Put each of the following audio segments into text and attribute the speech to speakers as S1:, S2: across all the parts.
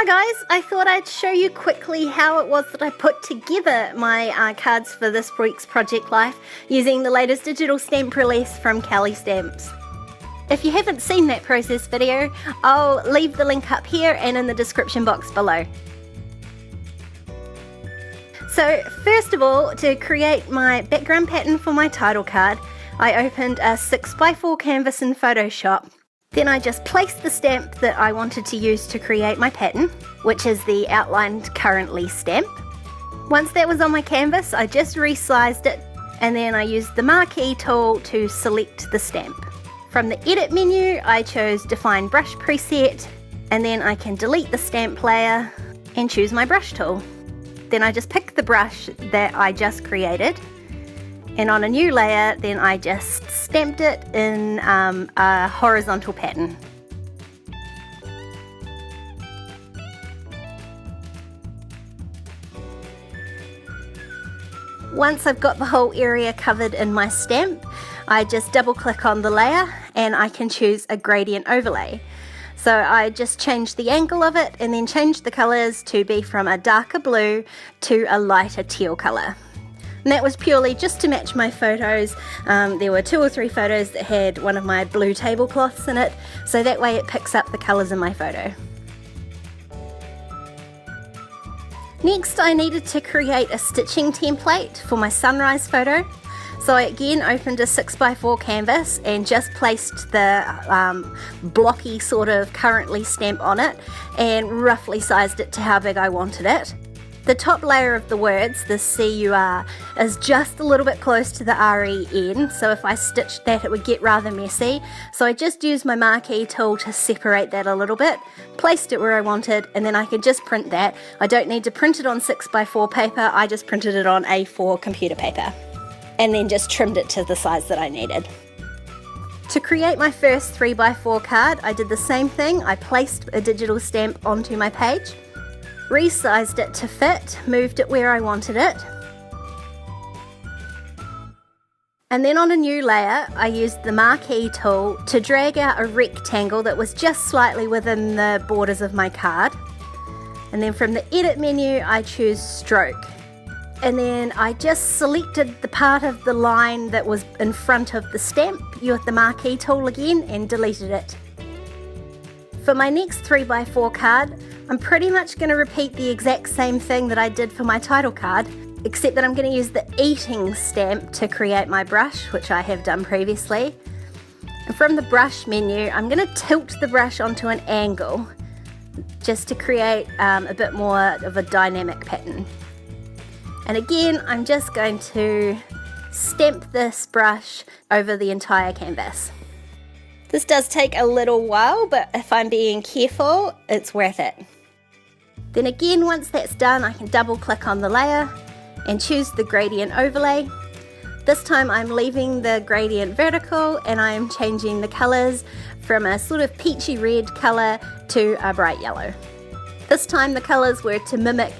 S1: Hi guys, I thought I'd show you quickly how it was that I put together my cards for this week's Project Life using the latest digital stamp release from Cali Stamps. If you haven't seen that process video, I'll leave the link up here and in the description box below. So first of all, to create my background pattern for my title card, I opened a 6x4 canvas in Photoshop. Then I just placed the stamp that I wanted to use to create my pattern, which is the outlined currently stamp. Once that was on my canvas, I just resized it, and then I used the marquee tool to select the stamp. From the edit menu, I chose define brush preset, and then I can delete the stamp layer and choose my brush tool. Then I just pick the brush that I just created, and on a new layer, then I just stamped it in a horizontal pattern. Once I've got the whole area covered in my stamp, I just double click on the layer and I can choose a gradient overlay. So I just change the angle of it and then change the colors to be from a darker blue to a lighter teal color. And that was purely just to match my photos. There were 2 or 3 photos that had one of my blue tablecloths in it, so that way it picks up the colors in my photo. Next, I needed to create a stitching template for my sunrise photo. So I again opened a 6x4 canvas and just placed the blocky sort of currently stamp on it and roughly sized it to how big I wanted it. The top layer of the words, the CUR, is just a little bit close to the REN, so if I stitched that it would get rather messy. So I just used my marquee tool to separate that a little bit, placed it where I wanted, and then I could just print that. I don't need to print it on 6x4 paper, I just printed it on A4 computer paper, and then just trimmed it to the size that I needed. To create my first 3x4 card, I did the same thing. I placed a digital stamp onto my page, resized it to fit, moved it where I wanted it, and then on a new layer I used the marquee tool to drag out a rectangle that was just slightly within the borders of my card, and then from the edit menu I choose stroke, and then I just selected the part of the line that was in front of the stamp with the marquee tool again and deleted it. For my next 3x4 card, I'm pretty much going to repeat the exact same thing that I did for my title card, except that I'm going to use the eating stamp to create my brush, which I have done previously. And from the brush menu, I'm going to tilt the brush onto an angle, just to create a bit more of a dynamic pattern. And again, I'm just going to stamp this brush over the entire canvas. This does take a little while, but if I'm being careful, it's worth it. Then again, once that's done, I can double click on the layer and choose the gradient overlay. This time I'm leaving the gradient vertical and I'm changing the colors from a sort of peachy red color to a bright yellow. This time the colors were to mimic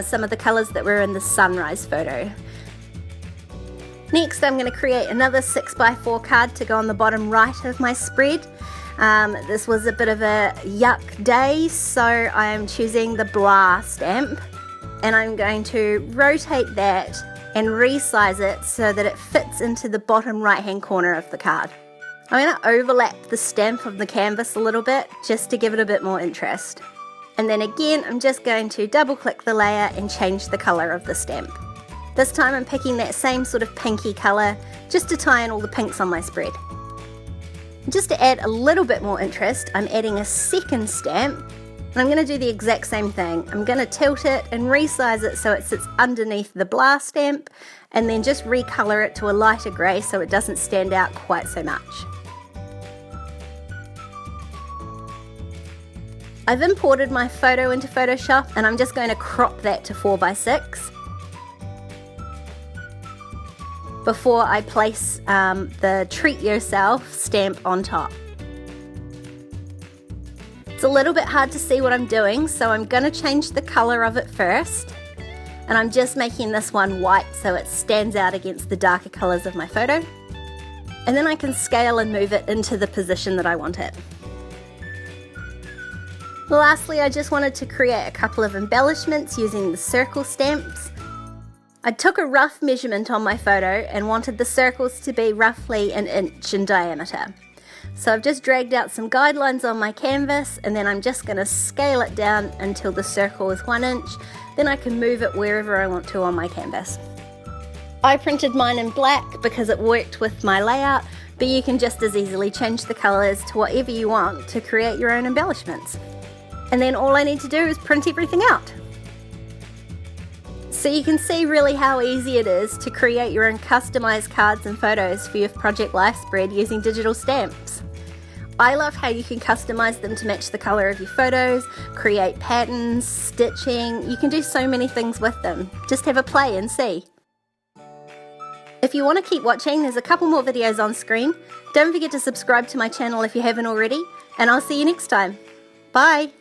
S1: some of the colors that were in the sunrise photo. Next, I'm going to create another 6x4 card to go on the bottom right of my spread. This was a bit of a yuck day, so I am choosing the blah stamp, and I'm going to rotate that and resize it so that it fits into the bottom right hand corner of the card. I'm going to overlap the stamp of the canvas a little bit just to give it a bit more interest. And then again, I'm just going to double click the layer and change the color of the stamp. This time I'm picking that same sort of pinky color just to tie in all the pinks on my spread. Just to add a little bit more interest, I'm adding a second stamp, and I'm going to do the exact same thing. I'm going to tilt it and resize it so it sits underneath the blah stamp, and then just recolor it to a lighter grey so it doesn't stand out quite so much. I've imported my photo into Photoshop, and I'm just going to crop that to 4x6. Before I place the treat yourself stamp on top. It's a little bit hard to see what I'm doing, so I'm going to change the color of it first, and I'm just making this one white so it stands out against the darker colors of my photo. and then I can scale and move it into the position that I want it. Lastly, I just wanted to create a couple of embellishments using the circle stamps. I took a rough measurement on my photo and wanted the circles to be roughly 1 inch in diameter. So I've just dragged out some guidelines on my canvas, and then I'm just going to scale it down until the circle is 1 inch. Then I can move it wherever I want to on my canvas. I printed mine in black because it worked with my layout, but you can just as easily change the colours to whatever you want to create your own embellishments. And then all I need to do is print everything out. So you can see really how easy it is to create your own customised cards and photos for your Project Life spread using digital stamps. I love how you can customise them to match the colour of your photos, create patterns, stitching. You can do so many things with them. Just have a play and see. If you want to keep watching, there's a couple more videos on screen. Don't forget to subscribe to my channel if you haven't already, and I'll see you next time. Bye!